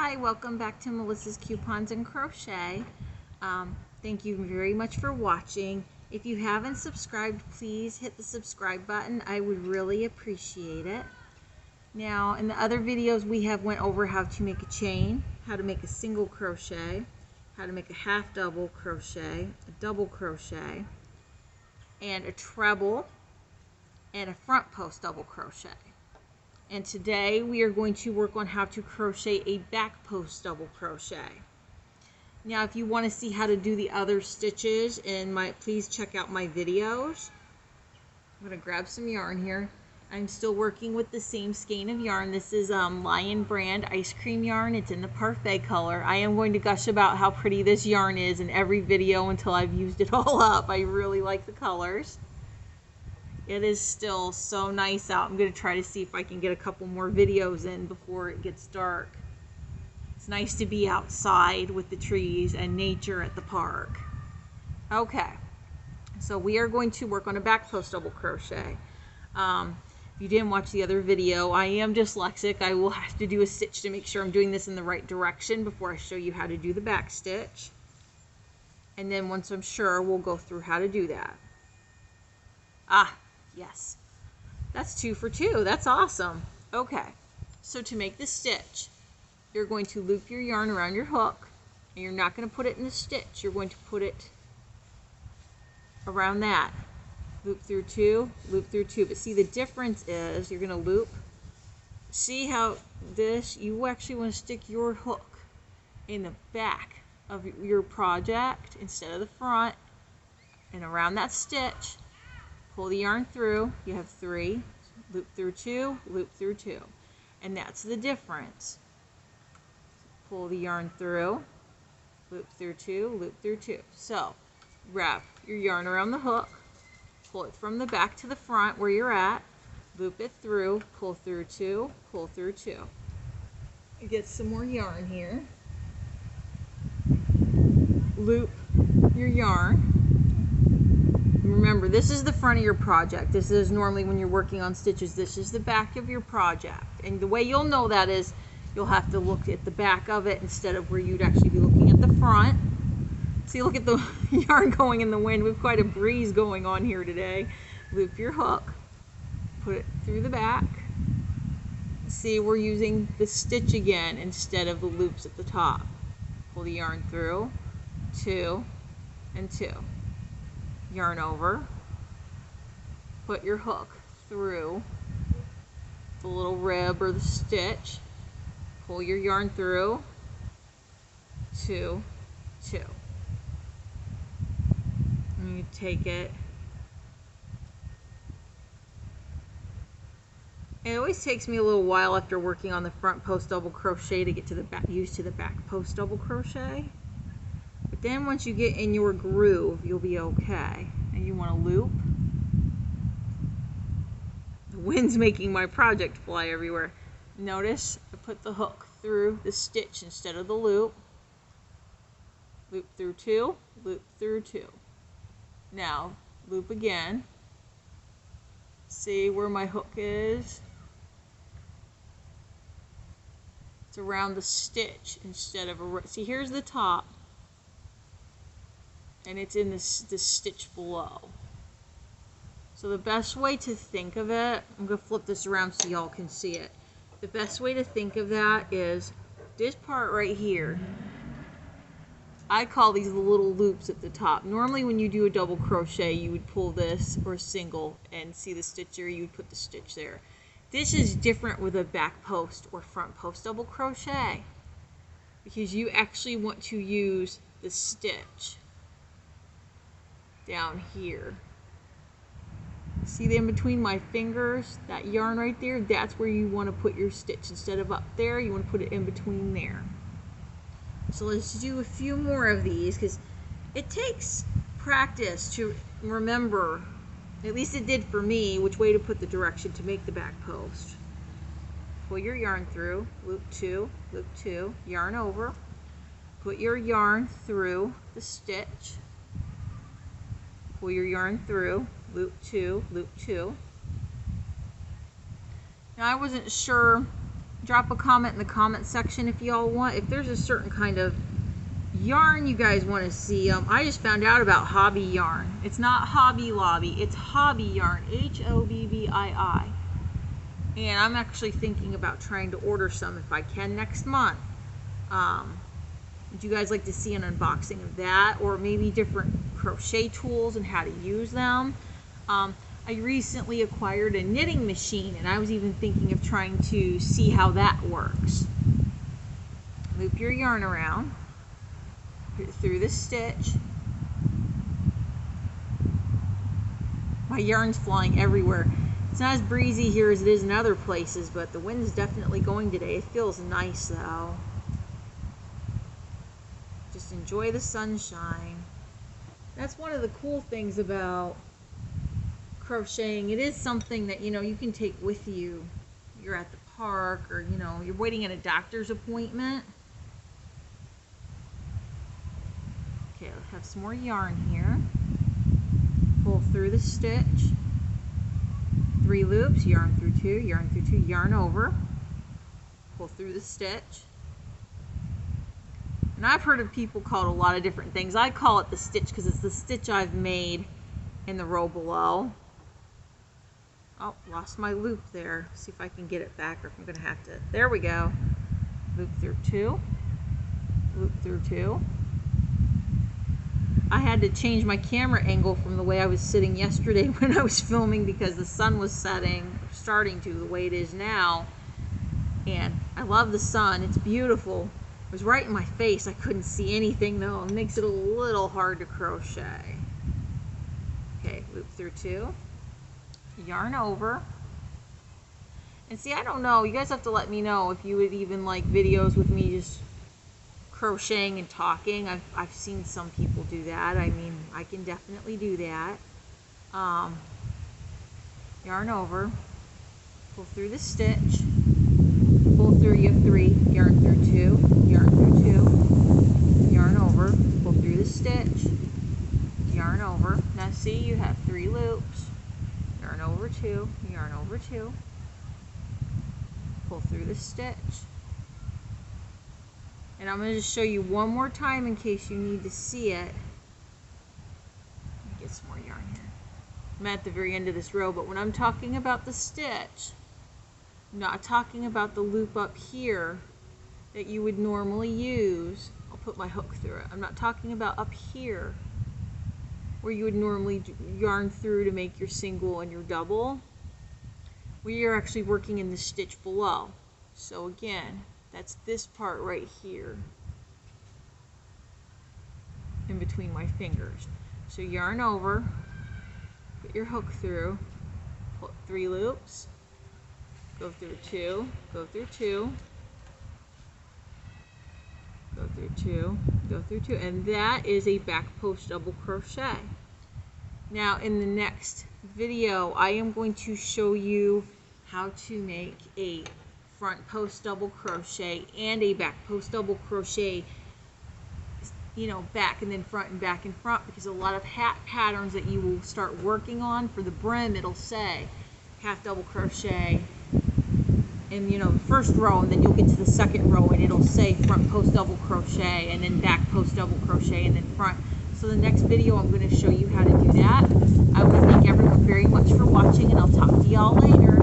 Hi, welcome back to Melissa's Coupons and Crochet. Thank you very much for watching. If you haven't subscribed, please hit the subscribe button. I would really appreciate it. Now, in the other videos, we have went over how to make a chain, how to make a single crochet, how to make a half double crochet, a double crochet, and a treble, and a front post double crochet. And today we are going to work on how to crochet a back post double crochet. Now if you want to see how to do the other stitches please check out my videos. I'm going to grab some yarn here. I'm still working with the same skein of yarn. This is Lion brand ice cream yarn. It's in the parfait color. I am going to gush about how pretty this yarn is in every video until I've used it all up. I really like the colors. It is still so nice out. I'm going to try to see if I can get a couple more videos in before it gets dark. It's nice to be outside with the trees and nature at the park. Okay, so we are going to work on a back post double crochet. If you didn't watch the other video, I am dyslexic. I will have to do a stitch to make sure I'm doing this in the right direction before I show you how to do the back stitch. And then once I'm sure, we'll go through how to do that. Yes, that's 2 for 2. That's awesome. Okay, so to make the stitch, you're going to loop your yarn around your hook, and you're not going to put it in the stitch. You're going to put it around that. Loop through 2, loop through 2. But see, the difference is you're going to loop. See how you actually want to stick your hook in the back of your project instead of the front, and around that stitch. Pull the yarn through, you have 3, loop through 2, loop through 2. And that's the difference. Pull the yarn through, loop through 2, loop through 2. So, wrap your yarn around the hook, pull it from the back to the front where you're at, loop it through, pull through 2, pull through 2. You get some more yarn here. Loop your yarn. Remember, this is the front of your project. This is normally when you're working on stitches. This is the back of your project. And the way you'll know that is you'll have to look at the back of it instead of where you'd actually be looking at the front. See, look at the yarn going in the wind. We've quite a breeze going on here today. Loop your hook. Put it through the back. See, we're using the stitch again instead of the loops at the top. Pull the yarn through, 2 and 2. Yarn over, put your hook through the little rib or the stitch, pull your yarn through, 2, 2. And you take it. It always takes me a little while after working on the front post double crochet to get to the back, used to the back post double crochet. But then once you get in your groove, you'll be okay. And you want to loop. The wind's making my project fly everywhere. Notice I put the hook through the stitch instead of the loop. Loop through 2, loop through 2. Now loop again. See where my hook is? It's around the stitch instead of see, here's the top. And it's in this stitch below. So the best way to think of it, I'm going to flip this around so y'all can see it. The best way to think of that is this part right here. I call these the little loops at the top. Normally when you do a double crochet, you would pull this, or a single, and see the stitch there, you would put the stitch there. This is different with a back post or front post double crochet, because you actually want to use the stitch down here. See in between my fingers, that yarn right there, that's where you want to put your stitch. Instead of up there, you want to put it in between there. So let's do a few more of these, because it takes practice to remember, at least it did for me, which way to put the direction to make the back post. Pull your yarn through, loop 2, yarn over, put your yarn through the stitch, pull your yarn through, loop 2, loop 2. Now I wasn't sure drop a comment in the comment section if y'all want. If there's a certain kind of yarn you guys want to see. I just found out about Hobby Yarn. It's not Hobby Lobby, it's Hobby Yarn, Hobbii. And I'm actually thinking about trying to order some if I can next month. Would you guys like to see an unboxing of that, or maybe different crochet tools and how to use them? I recently acquired a knitting machine, and I was even thinking of trying to see how that works. Loop your yarn around through the stitch. My yarn's flying everywhere. It's not as breezy here as it is in other places, but the wind's definitely going today. It feels nice though. Just enjoy the sunshine. That's one of the cool things about crocheting. It is something that, you know, you can take with you. You're at the park, or, you know, you're waiting at a doctor's appointment. Okay, let's have some more yarn here. Pull through the stitch. 3 loops, yarn through 2, yarn through 2, yarn over. Pull through the stitch. And I've heard of people call it a lot of different things. I call it the stitch because it's the stitch I've made in the row below. Oh, lost my loop there. See if I can get it back, or if I'm going to have to. There we go. Loop through 2. Loop through 2. I had to change my camera angle from the way I was sitting yesterday when I was filming, because the sun was setting, starting to, the way it is now. And I love the sun. It's beautiful. It was right in my face. I couldn't see anything though. It makes it a little hard to crochet. Okay, loop through 2. Yarn over. And see, I don't know. You guys have to let me know if you would even like videos with me just crocheting and talking. I've seen some people do that. I mean, I can definitely do that. Yarn over, pull through the stitch, pull through, you have 3, yarn through 2, yarn through 2, yarn over, pull through the stitch, yarn over. Now see, you have 3 loops, yarn over 2, yarn over 2, pull through the stitch. And I'm going to just show you one more time in case you need to see it. Let me get some more yarn here. I'm at the very end of this row, but when I'm talking about the stitch, I'm not talking about the loop up here that you would normally use. I'll put my hook through it. I'm not talking about up here where you would normally yarn through to make your single and your double. We are actually working in the stitch below. So again, that's this part right here in between my fingers. So yarn over, put your hook through, pull 3 loops, go through 2, go through 2, go through 2, go through 2, and that is a back post double crochet. Now in the next video, I am going to show you how to make a front post double crochet and a back post double crochet, you know, back and then front and back and front, because a lot of hat patterns that you will start working on for the brim, it'll say half double crochet in, you know, the first row, and then you'll get to the second row and it'll say front post double crochet and then back post double crochet and then front. So the next video I'm going to show you how to do that. I want to thank everyone very much for watching, and I'll talk to y'all later.